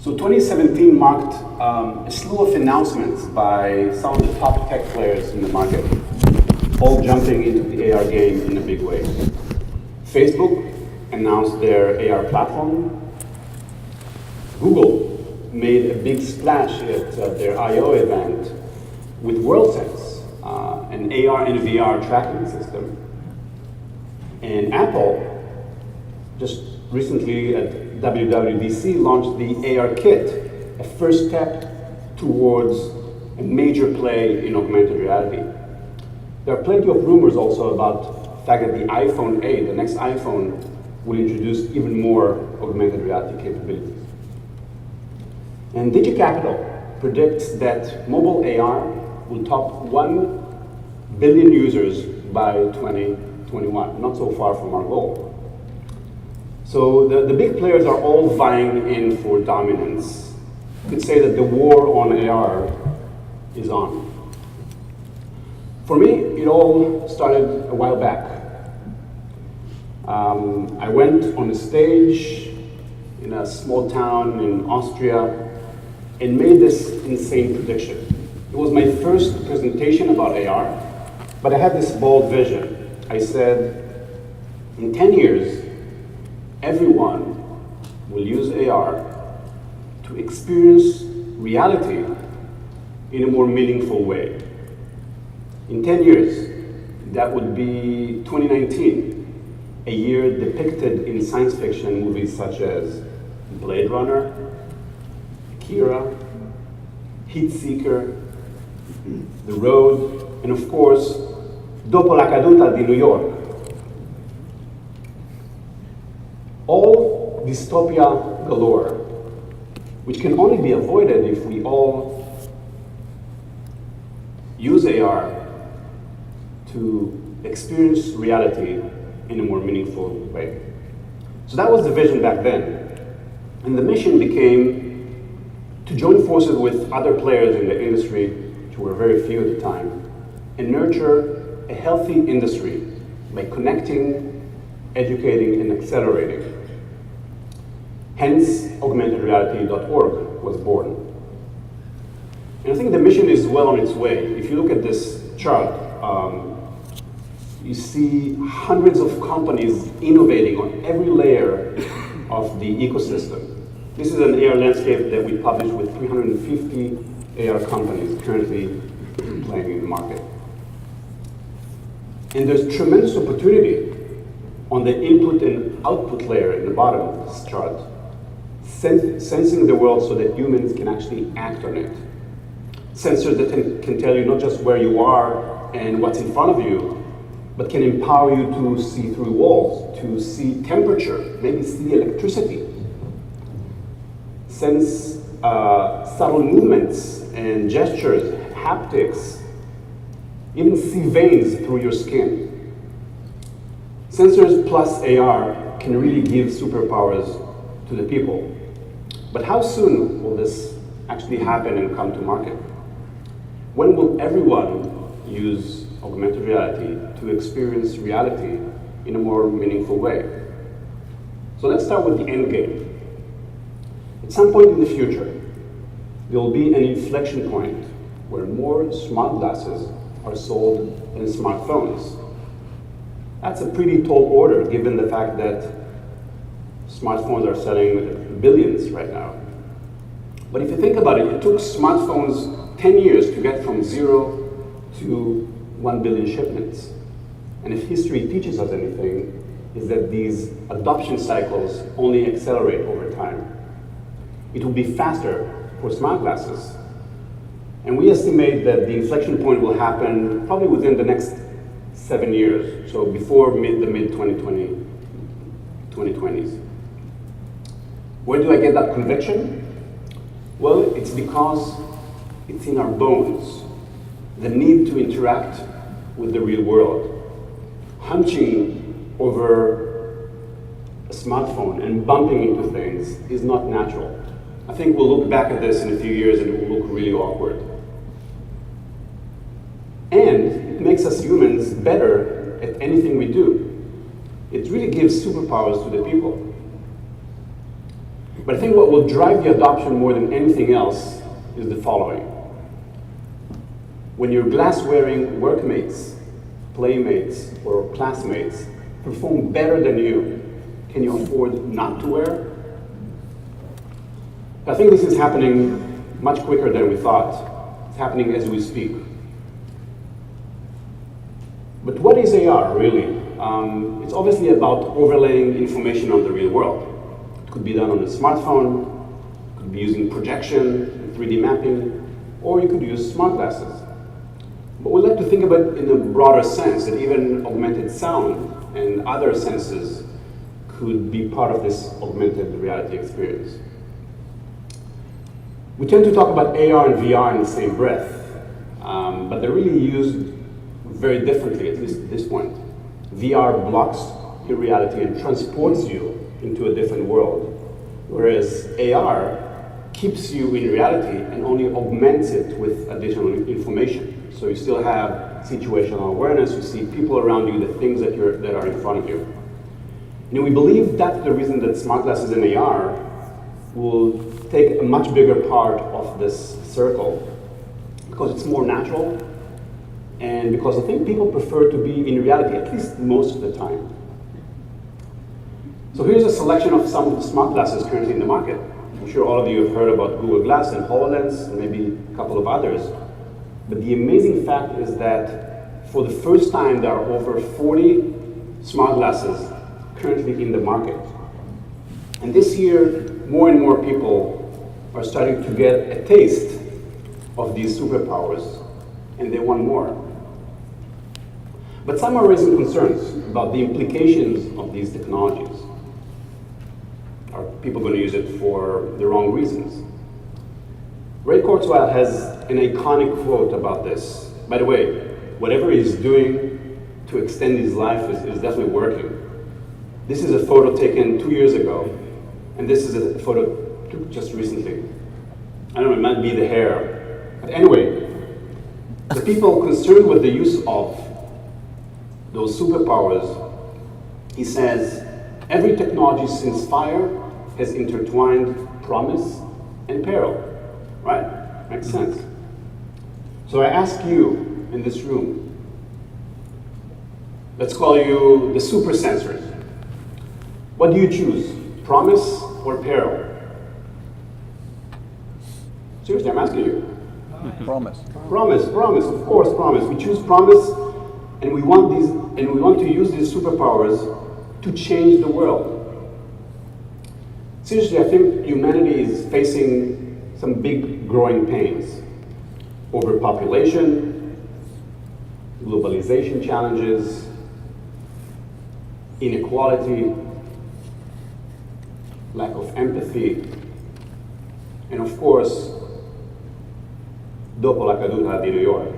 So 2017 marked a slew of announcements by some of the top tech players in the market, all jumping into the AR game in a big way. Facebook announced their AR platform. Google made a big splash at their I/O event with WorldSense, an AR and VR tracking system. And Apple just recently at WWDC launched the AR Kit, a first step towards a major play in augmented reality. There are plenty of rumors also about the fact that the iPhone 8, the next iPhone, will introduce even more augmented reality capabilities. And DigiCapital predicts that mobile AR will top 1 billion users by 2021, not so far from our goal. So the big players are all vying in for dominance. You could say that the war on AR is on. For me, it all started a while back. I went on a stage in a small town in Austria and made this insane prediction. It was my first presentation about AR, but I had this bold vision. I said, in 10 years, everyone will use AR to experience reality in a more meaningful way. In 10 years, that would be 2019, a year depicted in science fiction movies such as Blade Runner, Akira, Heatseeker, The Road, and of course, Dopo la caduta di New York. All dystopia galore, which can only be avoided if we all use AR to experience reality in a more meaningful way. So that was the vision back then. And the mission became to join forces with other players in the industry, which were very few at the time, and nurture a healthy industry by connecting, educating, and accelerating. Hence, augmentedreality.org was born. And I think the mission is well on its way. If you look at this chart, you see hundreds of companies innovating on every layer of the ecosystem. This is an AR landscape that we published with 350 AR companies currently playing in the market. And there's tremendous opportunity on the input and output layer in the bottom of this chart, sensing the world so that humans can actually act on it. Sensors that can tell you not just where you are and what's in front of you, but can empower you to see through walls, to see temperature, maybe see electricity, sense subtle movements and gestures, haptics, even see veins through your skin. Sensors plus AR can really give superpowers to the people. But how soon will this actually happen and come to market? When will everyone use augmented reality to experience reality in a more meaningful way? So let's start with the end game. At some point in the future, there will be an inflection point where more smart glasses are sold than smartphones. That's a pretty tall order given the fact that smartphones are selling billions right now. But if you think about it, it took smartphones 10 years to get from 0 to 1 billion shipments. And if history teaches us anything, is that these adoption cycles only accelerate over time. It will be faster for smart glasses. And we estimate that the inflection point will happen probably within the next 7 years, so before the mid-2020s. Where do I get that conviction? Well, it's because it's in our bones. The need to interact with the real world. Hunching over a smartphone and bumping into things is not natural. I think we'll look back at this in a few years and it will look really awkward. And it makes us humans better at anything we do. It really gives superpowers to the people. But I think what will drive the adoption more than anything else is the following. When your glass-wearing workmates, playmates, or classmates perform better than you, can you afford not to wear? I think this is happening much quicker than we thought. It's happening as we speak. But what is AR, really? It's obviously about overlaying information on the real world. It could be done on a smartphone, it could be using projection, and 3D mapping, or you could use smart glasses. But we like to think about it in a broader sense, that even augmented sound and other senses could be part of this augmented reality experience. We tend to talk about AR and VR in the same breath, but they're really used very differently, at least at this point. VR blocks your reality and transports you into a different world, whereas AR keeps you in reality and only augments it with additional information. So you still have situational awareness, you see people around you, the things that are in front of you. And we believe that's the reason that smart glasses and AR will take a much bigger part of this circle, because it's more natural, and because I think people prefer to be in reality, at least most of the time. So here's a selection of some of the smart glasses currently in the market. I'm sure all of you have heard about Google Glass and HoloLens, and maybe a couple of others. But the amazing fact is that for the first time, there are over 40 smart glasses currently in the market. And this year, more and more people are starting to get a taste of these superpowers, and they want more. But some are raising concerns about the implications of these technologies. Are people going to use it for the wrong reasons? Ray Kurzweil has an iconic quote about this. By the way, whatever he's doing to extend his life is definitely working. This is a photo taken 2 years ago, and this is a photo took just recently. I don't know, it might be the hair. But anyway, the people concerned with the use of those superpowers, he says, every technology since fire has intertwined promise and peril, right? Makes sense. So I ask you in this room, let's call you the super sensors. What do you choose, promise or peril? Seriously, I'm asking you. Promise. Promise, of course, promise. We choose promise, and we want to use these superpowers to change the world. Seriously, I think humanity is facing some big growing pains. Overpopulation, globalization challenges, inequality, lack of empathy, and of course, dopo la caduta di New York.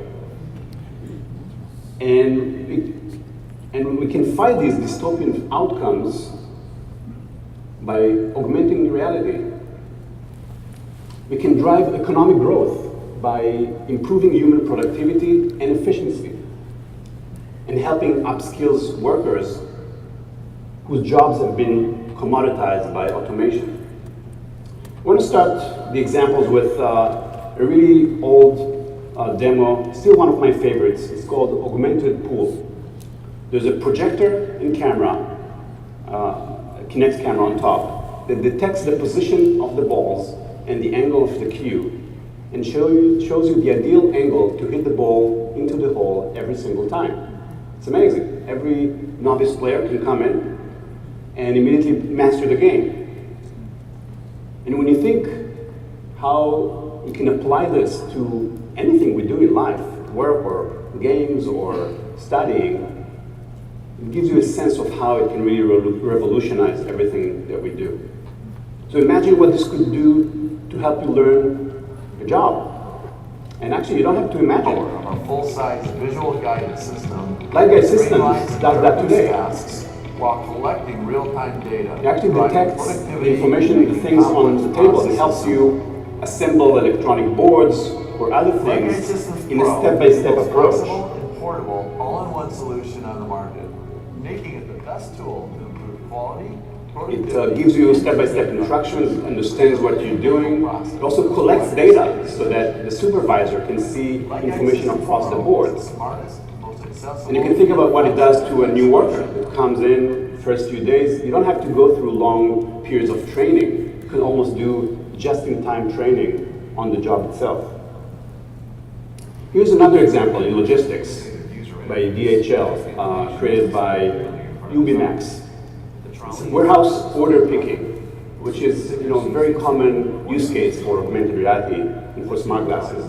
And we can fight these dystopian outcomes by augmenting reality. We can drive economic growth by improving human productivity and efficiency, and helping upskill workers whose jobs have been commoditized by automation. I want to start the examples with a really old demo, still one of my favorites. It's called Augmented Pool. There's a projector and camera, a Kinect camera on top, that detects the position of the balls and the angle of the cue, and shows you the ideal angle to hit the ball into the hole every single time. It's amazing. Every novice player can come in and immediately master the game. And when you think how you can apply this to anything we do in life, work or games or studying, it gives you a sense of how it can really revolutionize everything that we do. So imagine what this could do to help you learn a job. And actually, you don't have to imagine. Our full-size visual guidance system does that today. Tasks while collecting real-time data. It actually detects the information, the things on the table, and helps you assemble electronic boards or other things in a step-by-step approach. Flexible and portable, all-in-one solution on the market, making it the best tool to improve quality, It gives you step-by-step instructions, understands what you're doing. It also collects data so that the supervisor can see information across the board. And you can think about what it does to a new worker that comes in first few days. You don't have to go through long periods of training. You can almost do just-in-time training on the job itself. Here's another example in logistics by DHL, created by UBMax. It's warehouse order picking, which is a very common use case for augmented reality and for smart glasses.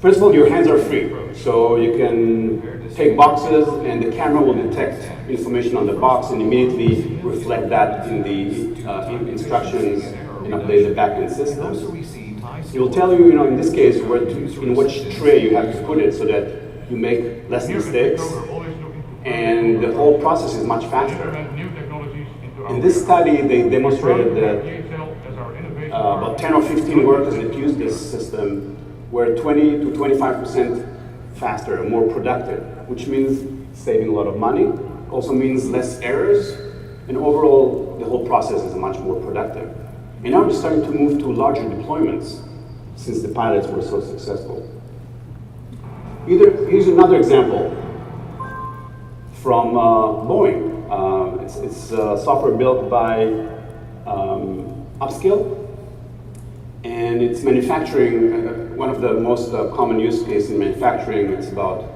First of all, your hands are free, so you can take boxes and the camera will detect information on the box and immediately reflect that in the instructions and update the backend systems. It will tell you, in this case, in which tray you have to put it so that you make less mistakes, and the whole process is much faster. In this study, they demonstrated that about 10 or 15 workers that use this system were 20 to 25% faster and more productive, which means saving a lot of money, also means less errors, and overall, the whole process is much more productive. And now we're starting to move to larger deployments since the pilots were so successful. Here's another example from Boeing. It's software built by Upskill, and it's manufacturing, one of the most common use cases in manufacturing. It's about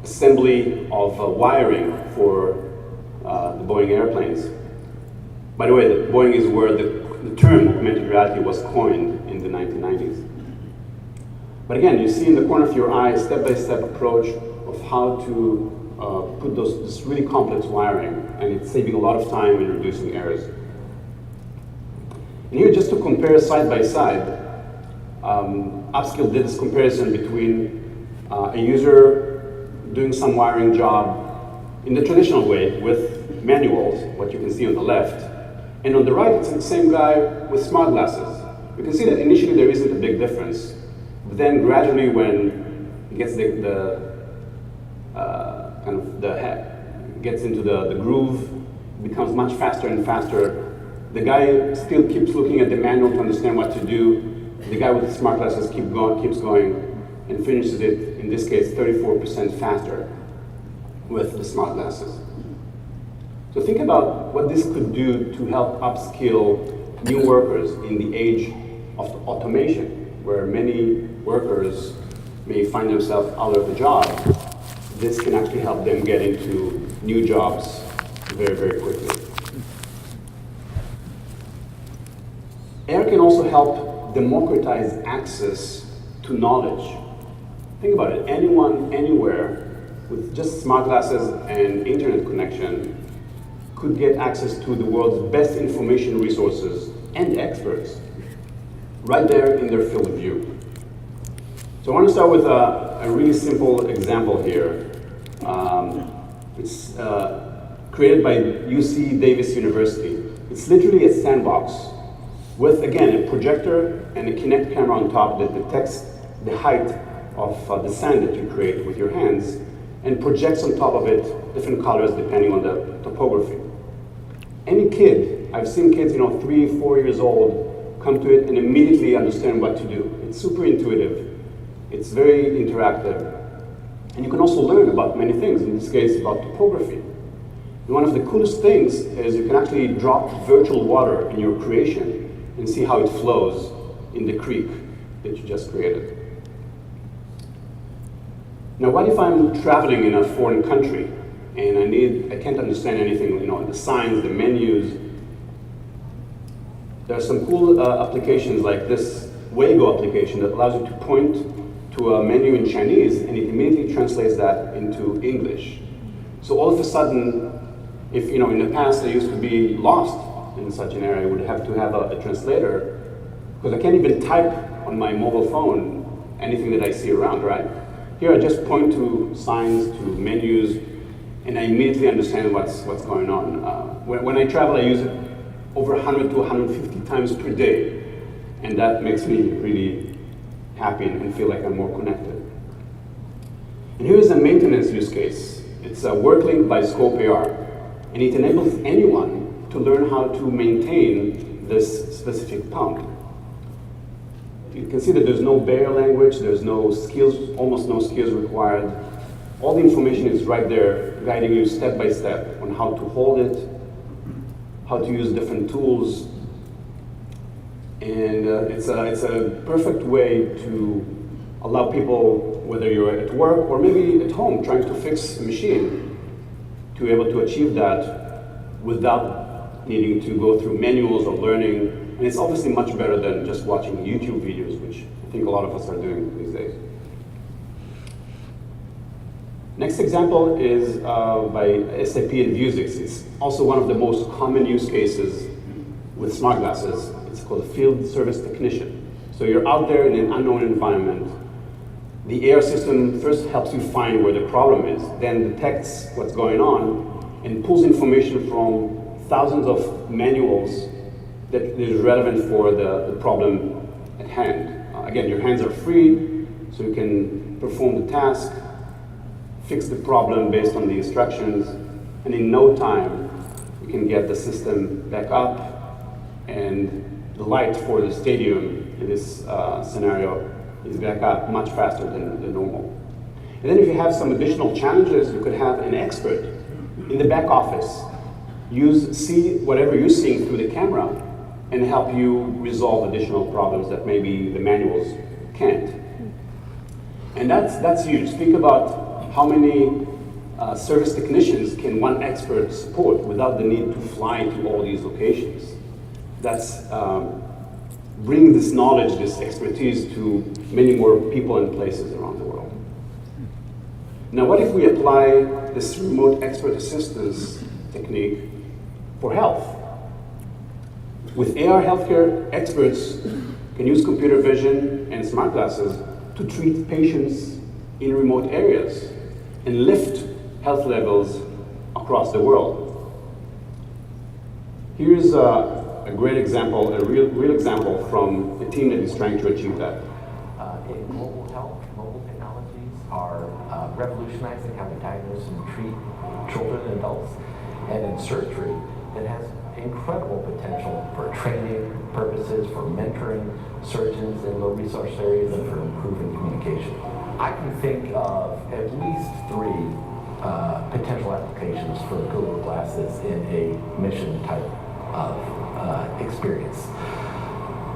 assembly of wiring for the Boeing airplanes. By the way, Boeing is where the term augmented reality was coined in the 1990s. But again, you see in the corner of your eye a step-by-step approach of how to put this really complex wiring, and it's saving a lot of time and reducing errors. And here, just to compare side by side, Upskill did this comparison between a user doing some wiring job in the traditional way with manuals, what you can see on the left, and on the right, it's the same guy with smart glasses. You can see that initially there isn't a big difference, but then gradually when it gets gets into the groove, it becomes much faster and faster. The guy still keeps looking at the manual to understand what to do. The guy with the smart glasses keeps going and finishes it, in this case, 34% faster with the smart glasses. So think about what this could do to help upskill new workers in the age of automation, where many workers may find themselves out of a job. This can actually help them get into new jobs very, very quickly. AR can also help democratize access to knowledge. Think about it, anyone, anywhere, with just smart glasses and internet connection could get access to the world's best information resources and experts right there in their field of view. So I want to start with a really simple example here. It's created by UC Davis University. It's literally a sandbox with, again, a projector and a Kinect camera on top that detects the height of the sand that you create with your hands and projects on top of it different colors depending on the topography. Any kid, I've seen kids, 3, 4 years old, come to it and immediately understand what to do. It's super intuitive. It's very interactive. And you can also learn about many things, in this case about topography. And one of the coolest things is you can actually drop virtual water in your creation and see how it flows in the creek that you just created. Now, what if I'm traveling in a foreign country and I can't understand anything, the signs, the menus? There are some cool applications like this Weigo application that allows you to point to a menu in Chinese and it immediately translates that into English. So all of a sudden, if in the past I used to be lost in such an area, I would have to have a translator, because I can't even type on my mobile phone anything that I see around, right? Here I just point to signs, to menus, and I immediately understand what's going on. When I travel, I use it over 100 to 150 times per day, and that makes me really happy and feel like I'm more connected. And here's a maintenance use case. It's a WorkLink by Scope AR. and it enables anyone to learn how to maintain this specific pump. You can see that there's no barrier language, there's no skills, almost no skills required. All the information is right there, guiding you step by step on how to hold it, how to use different tools. And it's a perfect way to allow people, whether you're at work or maybe at home trying to fix a machine, to be able to achieve that without needing to go through manuals or learning. And it's obviously much better than just watching YouTube videos, which I think a lot of us are doing these days. Next example is by SAP and Vuzix. It's also one of the most common use cases with smart glasses. It's called a field service technician. So you're out there in an unknown environment. The AR system first helps you find where the problem is, then detects what's going on, and pulls information from thousands of manuals that is relevant for the problem at hand. Again, your hands are free, so you can perform the task, fix the problem based on the instructions, and in no time, you can get the system back up, and the light for the stadium in this scenario is back up much faster than normal. And then if you have some additional challenges, you could have an expert in the back office see whatever you're seeing through the camera and help you resolve additional problems that maybe the manuals can't. And that's huge. Think about how many service technicians can one expert support without the need to fly to all these locations. That's bring this knowledge, this expertise to many more people and places around the world. Now, what if we apply this remote expert assistance technique for health? With AR healthcare, experts can use computer vision and smart glasses to treat patients in remote areas and lift health levels across the world. Here's a great example, a real example from a team that is trying to achieve that. In global health, mobile technologies are revolutionizing how we diagnose and treat children and adults. And in surgery, it has incredible potential for training purposes, for mentoring surgeons in low resource areas, and for improving communication. I can think of at least 3 potential applications for Google Glasses in a mission type of experience.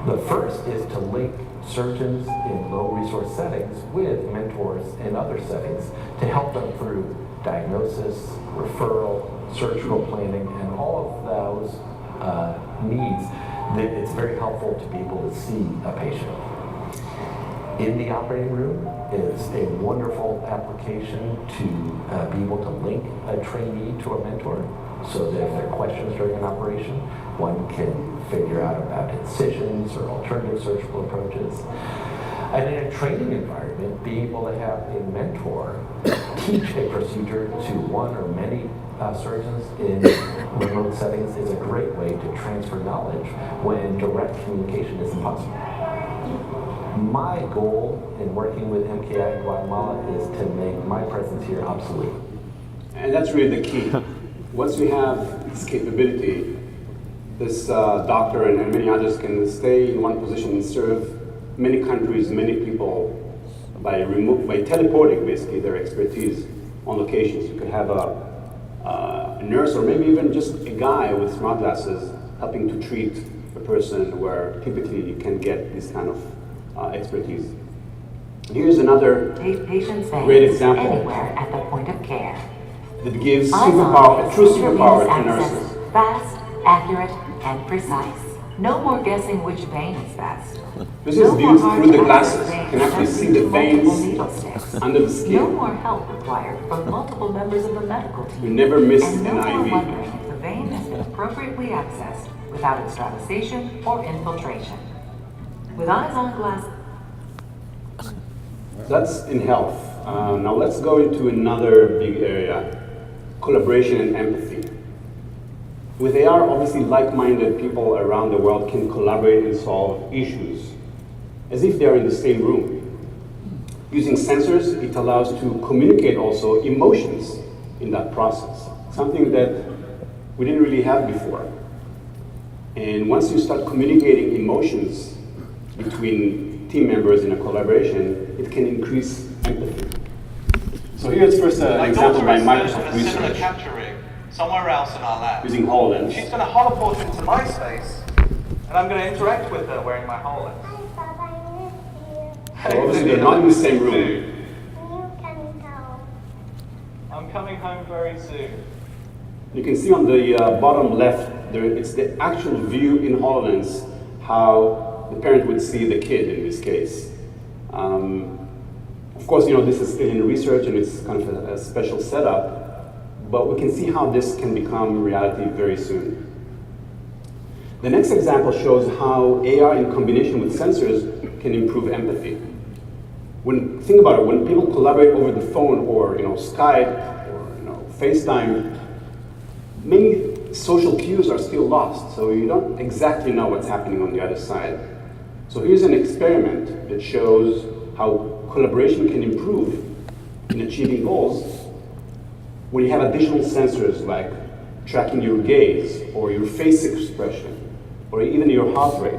The first is to link surgeons in low resource settings with mentors in other settings to help them through diagnosis, referral, surgical planning, and all of those needs. That it's very helpful to be able to see a patient. In the operating room is a wonderful application to be able to link a trainee to a mentor, so that if there are questions during an operation, one can figure out about incisions or alternative surgical approaches. And in a training environment, being able to have a mentor teach a procedure to one or many surgeons in remote settings is a great way to transfer knowledge when direct communication is impossible. My goal in working with MKI in Guatemala is to make my presence here obsolete. And that's really the key. Once we have this capability, this doctor and many others can stay in one position and serve many countries, many people by teleporting basically their expertise on locations. You could have a nurse or maybe even just a guy with smart glasses helping to treat a person where typically you can get this kind of expertise. Here's another great example anywhere at the point of care. that gives a true superpower to nurses. Fast, accurate, and precise. No more guessing which vein is fast. This is viewed through the glasses. You can actually see the veins under the skin. No more help required from multiple members of the medical team. You never miss and an no more IV. wondering if the vein has been appropriately accessed without extravasation or infiltration. With eyes on glass. That's in health. Now let's go into another big area, collaboration and empathy. With AR, obviously like-minded people around the world can collaborate and solve issues as if they're in the same room. Using sensors, it allows to communicate also emotions in that process, something that we didn't really have before. And once you start communicating emotions between team members in a collaboration, it can increase empathy. So here's first an example by Microsoft a similar Research capture rig somewhere else in our lab. using HoloLens. She's going to holoport into my space, and I'm going to interact with her wearing my HoloLens. So obviously they're not in the same room. I'm coming home very soon. You can see on the bottom left, it's the actual view in HoloLens, how the parent would see the kid in this case. Of course, this is still in research and it's kind of a special setup, but we can see how this can become reality very soon. The next example shows how AR in combination with sensors can improve empathy. Think about it, when people collaborate over the phone or Skype or FaceTime, many social cues are still lost, so you don't exactly know what's happening on the other side. So here's an experiment that shows how collaboration can improve in achieving goals when you have additional sensors like tracking your gaze or your face expression or even your heart rate.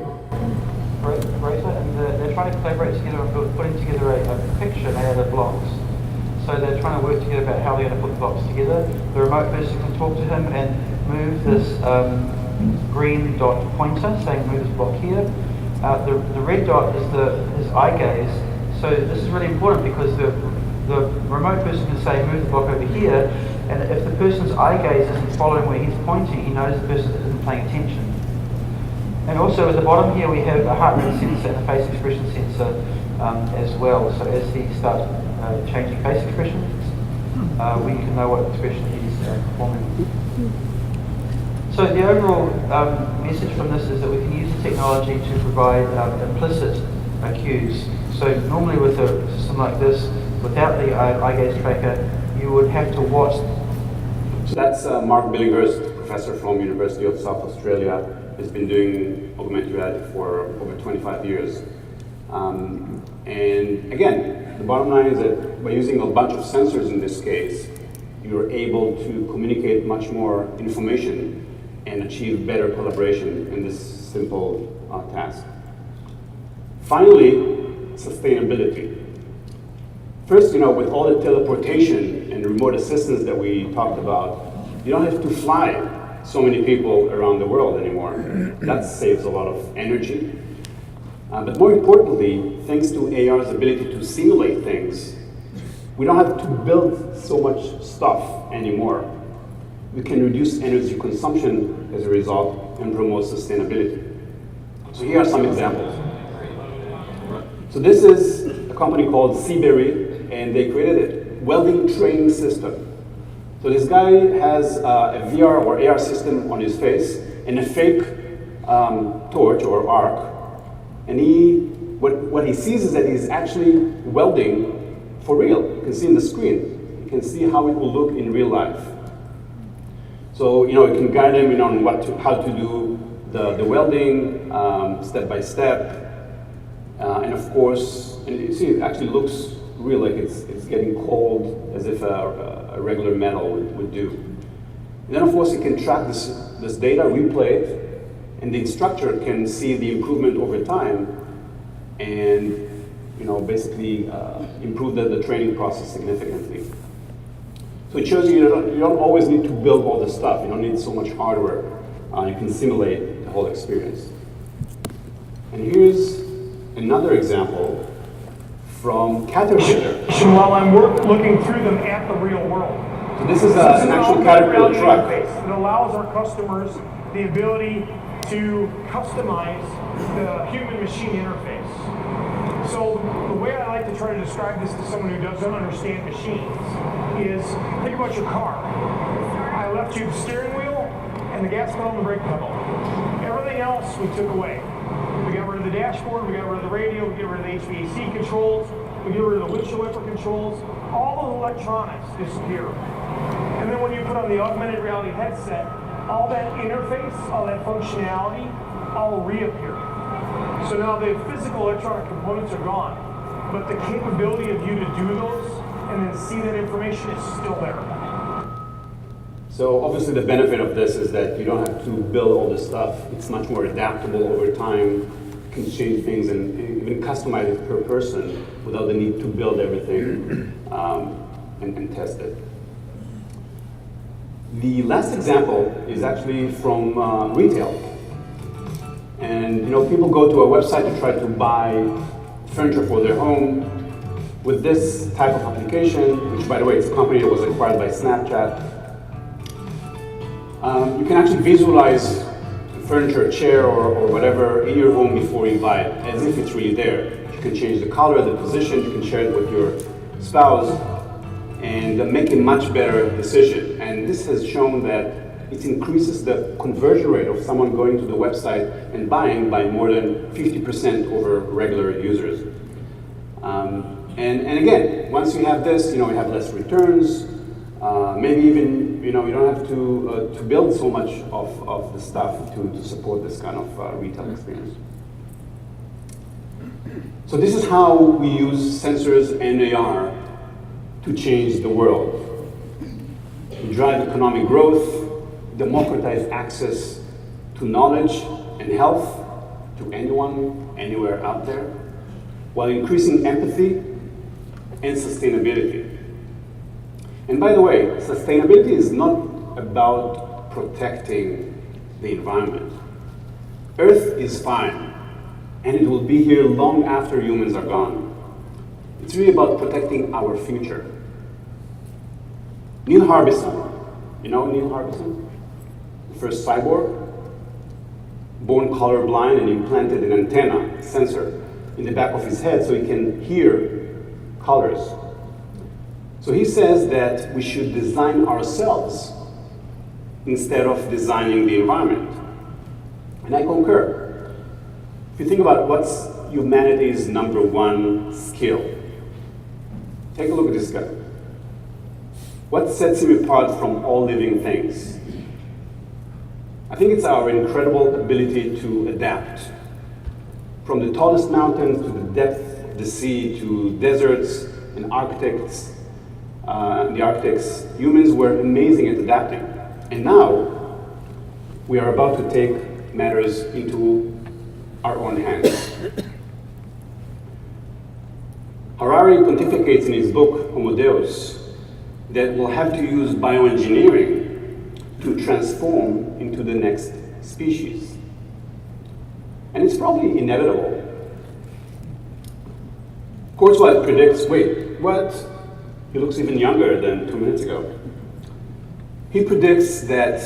Right, and they're trying to collaborate together on putting together a picture made out of blocks. So they're trying to work together about how they're going to put the blocks together. The remote person can talk to him and move this green dot pointer, saying move this block here. The red dot is his eye gaze. So this is really important because the remote person can say move the block over here, and if the person's eye gaze isn't following where he's pointing, he knows the person isn't paying attention. And also at the bottom here we have a heart rate sensor and a face expression sensor as well. So as he starts changing face expressions, we can know what expression he's performing. So the overall message from this is that we can use the technology to provide implicit cues. So normally with a system like this, without the eye gaze tracker, you would have to watch. So that's Mark Billinghurst, professor from University of South Australia, has been doing augmented reality for over 25 years. And again, the bottom line is that by using a bunch of sensors in this case, you're able to communicate much more information and achieve better collaboration in this simple task. Finally, sustainability. First, with all the teleportation and remote assistance that we talked about, you don't have to fly so many people around the world anymore. That saves a lot of energy. But more importantly, thanks to AR's ability to simulate things, we don't have to build so much stuff anymore. We can reduce energy consumption as a result and promote sustainability. So here are some examples. So this is a company called Seaberry, and they created a welding training system. So this guy has a VR or AR system on his face and a fake torch or arc. And what he sees is that he's actually welding for real. You can see in the screen. You can see how it will look in real life. So it can guide him on how to do the welding step by step. And of course, you see it actually looks real, like it's getting cold as if a regular metal would do. And then of course it can track this data, replay it, and the instructor can see the improvement over time and basically improve the training process significantly. So it shows you don't always need to build all this stuff. You don't need so much hardware. You can simulate the whole experience. And here's another example from Caterpillar. While I'm looking through them at the real world. So this is an actual Caterpillar truck. It allows our customers the ability to customize the human-machine interface. So the way I like to try to describe this to someone who doesn't understand machines is, think about your car. I left you the steering wheel and the gas pedal and the brake pedal. Everything else we took away. We got rid of the dashboard, we got rid of the radio, we got rid of the HVAC controls, we get rid of the windshield wiper controls. All the electronics disappear. And then when you put on the augmented reality headset, all that interface, all that functionality, all will reappear. So now the physical electronic components are gone, but the capability of you to do those and then see that information is still there. So obviously the benefit of this is that you don't have to build all this stuff. It's much more adaptable over time. You can change things and even customize it per person without the need to build everything and test it. The last example is actually from retail. And people go to a website to try to buy furniture for their home with this type of application, which by the way is a company that was acquired by Snapchat. You can actually visualize furniture, a chair or whatever in your home before you buy it, as if it's really there. You can change the color, the position, you can share it with your spouse, and make a much better decision. And this has shown that it increases the conversion rate of someone going to the website and buying by more than 50% over regular users. And again, once you have this, you have less returns. Maybe even you don't have to build so much of the stuff to support this kind of retail experience. So this is how we use sensors and AR to change the world. We drive economic growth, democratize access to knowledge and health to anyone, anywhere out there, while increasing empathy and sustainability. And by the way, sustainability is not about protecting the environment. Earth is fine, and it will be here long after humans are gone. It's really about protecting our future. Neil Harbison, Neil Harbison? The first cyborg, born colorblind and implanted an antenna sensor in the back of his head so he can hear colors. So he says that we should design ourselves instead of designing the environment. And I concur. If you think about what's humanity's #1 skill, take a look at this guy. What sets him apart from all living things? I think it's our incredible ability to adapt. From the tallest mountains to the depth of the sea to deserts and the Arctics, humans were amazing at adapting. And now, we are about to take matters into our own hands. Harari pontificates in his book, Homo Deus, that we'll have to use bioengineering to transform into the next species. And it's probably inevitable. Kusiolek predicts, wait, what? He looks even younger than 2 minutes ago. He predicts that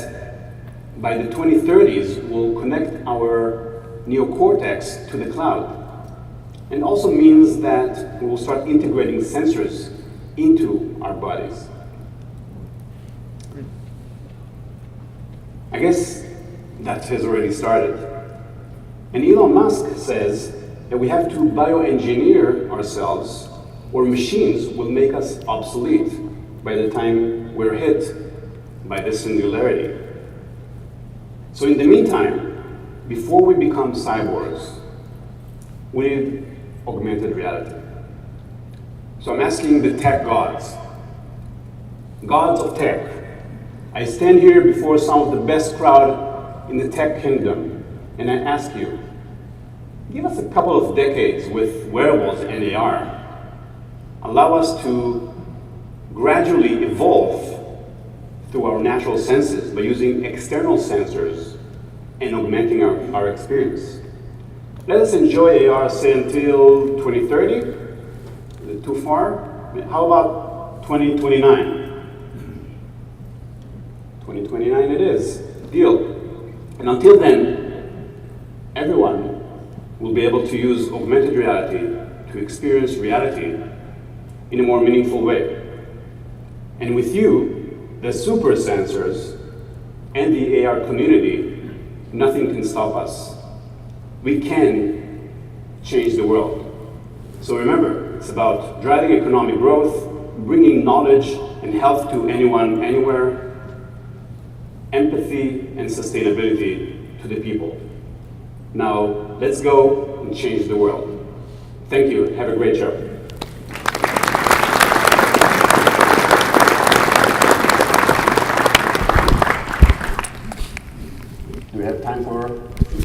by the 2030s, we'll connect our neocortex to the cloud. And also means that we will start integrating sensors into our bodies. I guess that has already started. And Elon Musk says that we have to bioengineer ourselves or machines will make us obsolete by the time we're hit by this singularity. So in the meantime, before we become cyborgs, we need augmented reality. So I'm asking the tech gods of tech. I stand here before some of the best crowd in the tech kingdom, and I ask you, give us a couple of decades with wearables and AR. Allow us to gradually evolve through our natural senses by using external sensors and augmenting our experience. Let us enjoy AR, say, until 2030. Is it too far? How about 2029? 2029 it is. Deal. And until then, everyone will be able to use augmented reality to experience reality in a more meaningful way. And with you, the super sensors and the AR community, nothing can stop us. We can change the world. So remember, it's about driving economic growth, bringing knowledge and health to anyone, anywhere, empathy and sustainability to the people. Now, let's go and change the world. Thank you. Have a great show.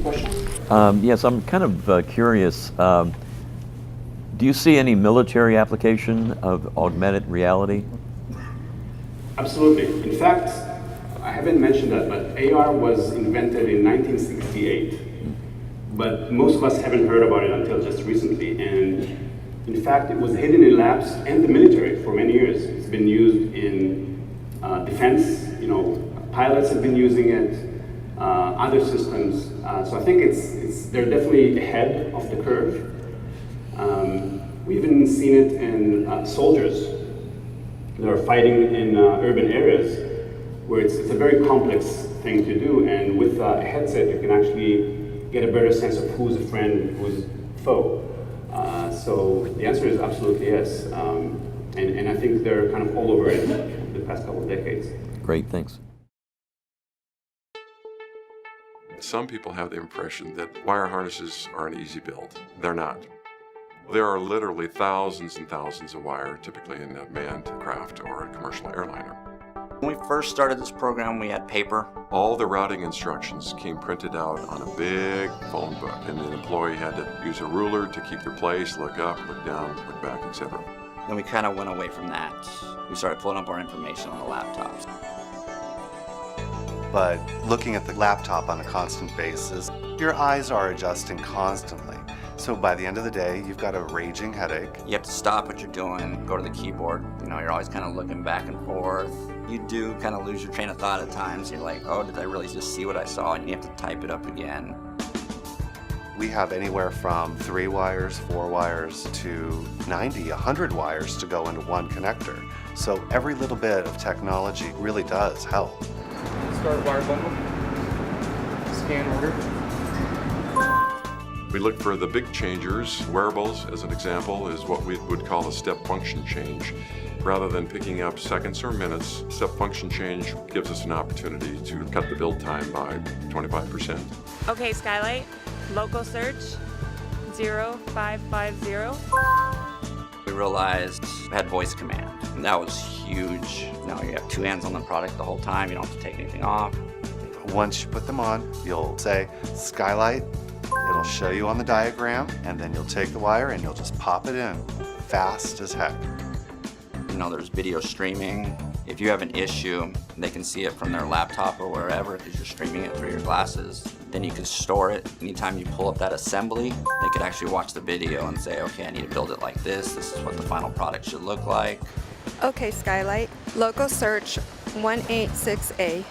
question? Yes, I'm kind of curious. Do you see any military application of augmented reality? Absolutely. In fact, I haven't mentioned that, but AR was invented in 1968. But most of us haven't heard about it until just recently. And in fact, it was hidden in labs and the military for many years. It's been used in defense. You know, pilots have been using it. Other systems. So I think they're definitely ahead of the curve. We've even seen it in soldiers that are fighting in urban areas where it's a very complex thing to do, and with a headset you can actually get a better sense of who's a friend, who's a foe. So the answer is absolutely yes, and I think they're kind of all over it the past couple of decades. Great, thanks. Some people have the impression that wire harnesses are an easy build. They're not. There are literally thousands and thousands of wire, typically in a manned craft or a commercial airliner. When we first started this program, we had paper. All the routing instructions came printed out on a big phone book, and the employee had to use a ruler to keep their place, look up, look down, look back, etc. Then we kind of went away from that. We started pulling up our information on the laptops. But looking at the laptop on a constant basis, your eyes are adjusting constantly. So by the end of the day, you've got a raging headache. You have to stop what you're doing, go to the keyboard. You know, you're always kind of looking back and forth. You do kind of lose your train of thought at times. You're like, oh, did I really just see what I saw? And you have to type it up again. We have anywhere from 3 wires, 4 wires, to 90, 100 wires to go into one connector. So every little bit of technology really does help. Start wire bundle, scan order. We look for the big changers. Wearables, as an example, is what we would call a step function change. Rather than picking up seconds or minutes, step function change gives us an opportunity to cut the build time by 25%. Okay, Skylight, local search 0550. We realized we had voice command. And that was huge. Now you have 2 hands on the product the whole time. You don't have to take anything off. Once you put them on, you'll say, Skylight. It'll show you on the diagram, and then you'll take the wire and you'll just pop it in. Fast as heck. You know, there's video streaming. If you have an issue, they can see it from their laptop or wherever because you're streaming it through your glasses. Then you can store it. Anytime you pull up that assembly, they could actually watch the video and say, okay, I need to build it like this. This is what the final product should look like. Okay, Skylight, local search 186A.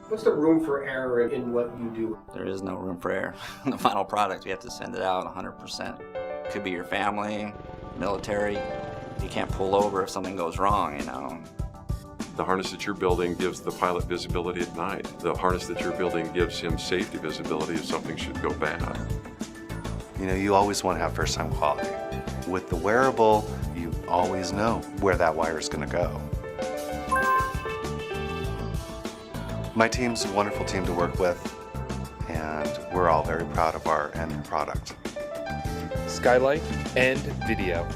What's the room for error in what you do? There is no room for error. The final product, we have to send it out 100%. Could be your family, military. You can't pull over if something goes wrong, you know. The harness that you're building gives the pilot visibility at night. The harness that you're building gives him safety visibility if something should go bad. You know, you always want to have first-time quality. With the wearable, you always know where that wire is going to go. My team's a wonderful team to work with, and we're all very proud of our end product. Skylight and video.